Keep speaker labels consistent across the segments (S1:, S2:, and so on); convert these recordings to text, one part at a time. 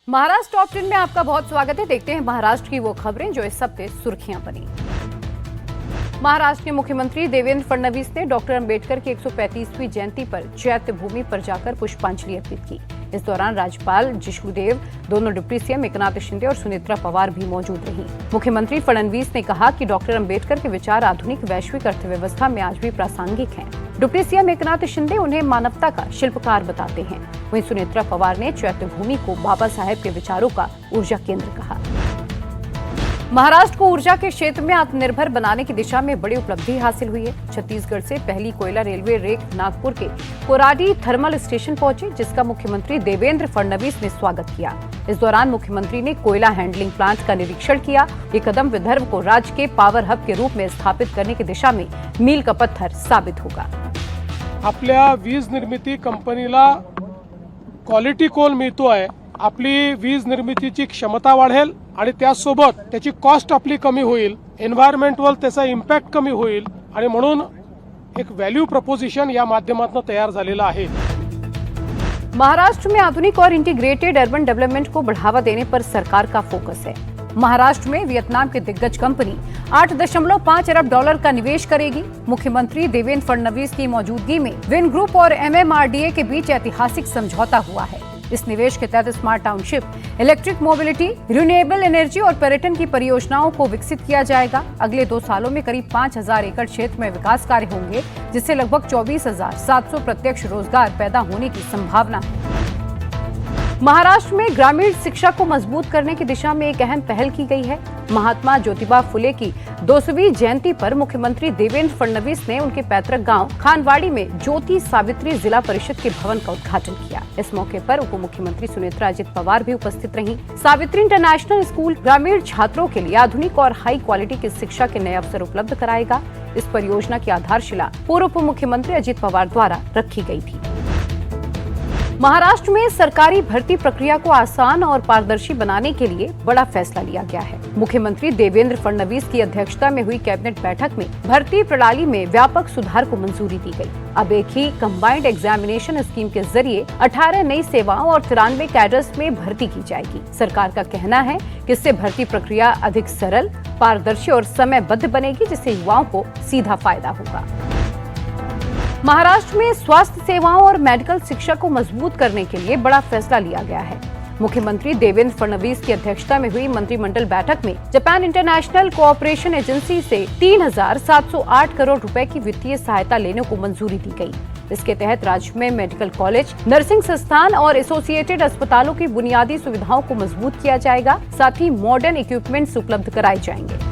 S1: Maharashtra top 10 में आपका बहुत स्वागत है। देखते हैं महाराष्ट्र की वो खबरें जो इस हफ्ते सुर्खियां बनी। महाराष्ट्र के मुख्यमंत्री देवेंद्र फडणवीस ने डॉक्टर अंबेडकर की 135वीं जयंती पर चैत्य भूमि पर जाकर पुष्पांजलि अर्पित की। इस दौरान राज्यपाल जिष्णुदेव, दोनों डिप्टी सीएम एकनाथ शिंदे और सुनेत्रा पवार भी मौजूद रहीं। मुख्यमंत्री फडणवीस ने कहा कि डॉक्टर अंबेडकर के विचार आधुनिक वैश्विक अर्थव्यवस्था में आज भी प्रासंगिक हैं। डिप्टी सीएम एकनाथ शिंदे उन्हें मानवता का शिल्पकार बताते हैं। वहीं सुनेत्रा पवार ने चैत्य भूमि को बाबा साहेब के विचारों का ऊर्जा केंद्र कहा। महाराष्ट्र को ऊर्जा के क्षेत्र में आत्मनिर्भर बनाने की दिशा में बड़ी उपलब्धि हासिल हुई है। छत्तीसगढ़ से पहली कोयला रेलवे रेक नागपुर के कोराडी थर्मल स्टेशन पहुंची, जिसका मुख्यमंत्री देवेंद्र फडणवीस ने स्वागत किया। इस दौरान मुख्यमंत्री ने कोयला हैंडलिंग प्लांट का निरीक्षण किया। ये कदम विदर्भ को राज्य के पावर हब के रूप में स्थापित करने की दिशा में मील का पत्थर साबित होगा।
S2: आपल्या वीज निर्मिती कंपनीला क्वालिटी कोल मिळतो आहे। आपली वीज निर्मितीची क्षमता वाढेल आणि त्यासोबत त्याची कॉस्ट आपली कमी होईल, एन्व्हायरमेंटवर त्याचा इम्पॅक्ट कमी होईल आणि म्हणून एक व्हॅल्यू प्रपोजिशन या माध्यमातून तयार झालेला आहे।
S1: महाराष्ट्र में आधुनिक और इंटीग्रेटेड अर्बन डेवलपमेंट को बढ़ावा देने पर सरकार का फोकस है। महाराष्ट्र में वियतनाम की दिग्गज कंपनी $8.5 अरब का निवेश करेगी। मुख्यमंत्री देवेंद्र फडणवीस की मौजूदगी में विन ग्रुप और MMRDA के बीच ऐतिहासिक समझौता हुआ है। इस निवेश के तहत smart township, electric mobility, renewable energy और पर्यटन की परियोजनाओं को विकसित किया जाएगा। अगले 2 सालों में करीब 5,000 एकड़ क्षेत्र में विकास कार्य होंगे, जिससे लगभग 24,700 प्रत्यक्ष रोजगार पैदा होने की संभावना है। महाराष्ट्र में ग्रामीण शिक्षा को मजबूत करने की दिशा में एक अहम पहल की गई है। महात्मा ज्योतिबा फुले की 200वीं जयंती पर मुख्यमंत्री देवेंद्र फडणवीस ने उनके पैतृक गांव खानवाड़ी में ज्योति सावित्री जिला परिषद के भवन का उद्घाटन किया। इस मौके पर उप मुख्यमंत्री सुनेत्रा अजित पवार भी उपस्थित रहीं। सावित्री इंटरनेशनल स्कूल ग्रामीण छात्रों के लिए आधुनिक और हाई क्वालिटी की शिक्षा के नए अवसर उपलब्ध कराएगा। इस परियोजना की आधारशिला पूर्व उप मुख्यमंत्री अजित पवार द्वारा रखी गई थी। महाराष्ट्र में सरकारी भर्ती प्रक्रिया को आसान और पारदर्शी बनाने के लिए बड़ा फैसला लिया गया है। मुख्यमंत्री देवेंद्र फडणवीस की अध्यक्षता में हुई कैबिनेट बैठक में भर्ती प्रणाली में व्यापक सुधार को मंजूरी दी गई। अब एक ही कंबाइंड एग्जामिनेशन स्कीम के जरिए 18 नई सेवाओं और 93 कैडर्स में भर्ती की जाएगी। सरकार का कहना है कि इससे भर्ती प्रक्रिया अधिक सरल, पारदर्शी और समयबद्ध बनेगी, जिससे युवाओं को सीधा फायदा होगा। महाराष्ट्र में स्वास्थ्य सेवाओं और मेडिकल शिक्षा को मजबूत करने के लिए बड़ा फैसला लिया गया है। मुख्यमंत्री देवेंद्र फडणवीस की अध्यक्षता में हुई मंत्रिमंडल बैठक में जापान इंटरनेशनल कोऑपरेशन एजेंसी से 3,708 करोड़ रुपए की वित्तीय सहायता लेने को मंजूरी दी गई। इसके तहत राज्य में मेडिकल कॉलेज, नर्सिंग संस्थान और एसोसिएटेड अस्पतालों की बुनियादी सुविधाओं को मजबूत किया जाएगा। साथ ही मॉडर्न इक्विपमेंट्स उपलब्ध कराए जाएंगे।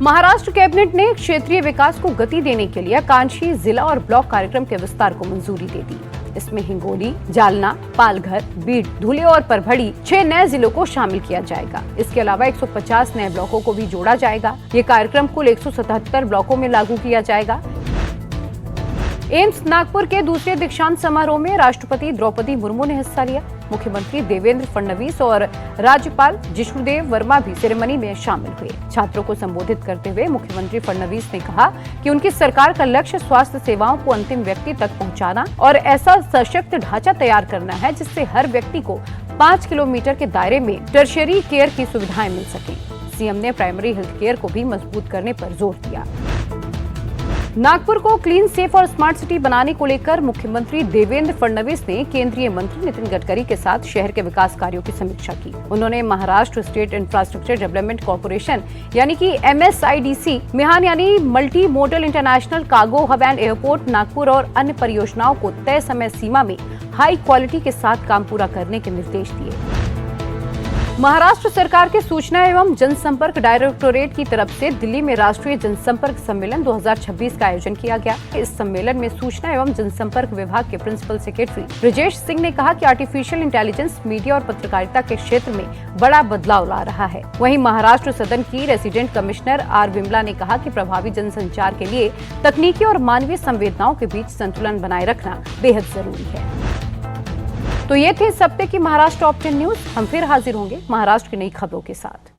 S1: महाराष्ट्र कैबिनेट ने क्षेत्रीय विकास को गति देने के लिए आकांक्षी जिला और ब्लॉक कार्यक्रम के विस्तार को मंजूरी दे दी। इसमें हिंगोली, जालना, पालघर, बीड, धुले और परभड़ी 6 नए जिलों को शामिल किया जाएगा। इसके अलावा 150 नए ब्लॉकों को भी जोड़ा जाएगा। ये कार्यक्रम कुल 177 ब्लॉकों में लागू किया जाएगा। एम्स नागपुर के दूसरे दीक्षांत समारोह में राष्ट्रपति द्रौपदी मुर्मू ने हिस्सा लिया। मुख्यमंत्री देवेंद्र फडणवीस और राज्यपाल जिष्णुदेव वर्मा भी सेरेमनी में शामिल हुए। छात्रों को संबोधित करते हुए मुख्यमंत्री फडणवीस ने कहा कि उनकी सरकार का लक्ष्य स्वास्थ्य सेवाओं को अंतिम व्यक्ति तक पहुंचाना और ऐसा सशक्त ढांचा तैयार करना है, जिससे हर व्यक्ति को 5 किलोमीटर के दायरे में टर्शियरी केयर की सुविधाएं मिल सकें। सीएम ने प्राइमरी हेल्थ केयर को भी मजबूत करने पर जोर दिया। नागपुर को क्लीन, सेफ और स्मार्ट सिटी बनाने को लेकर मुख्यमंत्री देवेंद्र फडणवीस ने केंद्रीय मंत्री नितिन गडकरी के साथ शहर के विकास कार्यों की समीक्षा की। उन्होंने Maharashtra state infrastructure development corporation यानी कि MSIDC, मिहान यानी multi modal international cargo hub and airport Nagpur और अन्य परियोजनाओं को तय समय सीमा में हाई क्वालिटी के साथ काम पूरा करने के निर्देश दिए। महाराष्ट्र सरकार के सूचना एवं जनसंपर्क डायरेक्टोरेट की तरफ से दिल्ली में राष्ट्रीय जनसंपर्क सम्मेलन 2026 का आयोजन किया गया। इस सम्मेलन में सूचना एवं जनसंपर्क विभाग के प्रिंसिपल सेक्रेटरी ब्रजेश सिंह ने कहा कि आर्टिफिशियल इंटेलिजेंस मीडिया और पत्रकारिता के क्षेत्र में बड़ा बदलाव ला रहा है। वहीं महाराष्ट्र सदन की रेसिडेंट कमिश्नर R विमला ने कहा कि प्रभावी जनसंचार के लिए तकनीकी और मानवीय संवेदनाओं के बीच संतुलन बनाए रखना बेहद जरूरी है। तो ये थे इस हफ्ते की महाराष्ट्र टॉप 10 न्यूज। हम फिर हाजिर होंगे महाराष्ट्र की नई खबरों के साथ।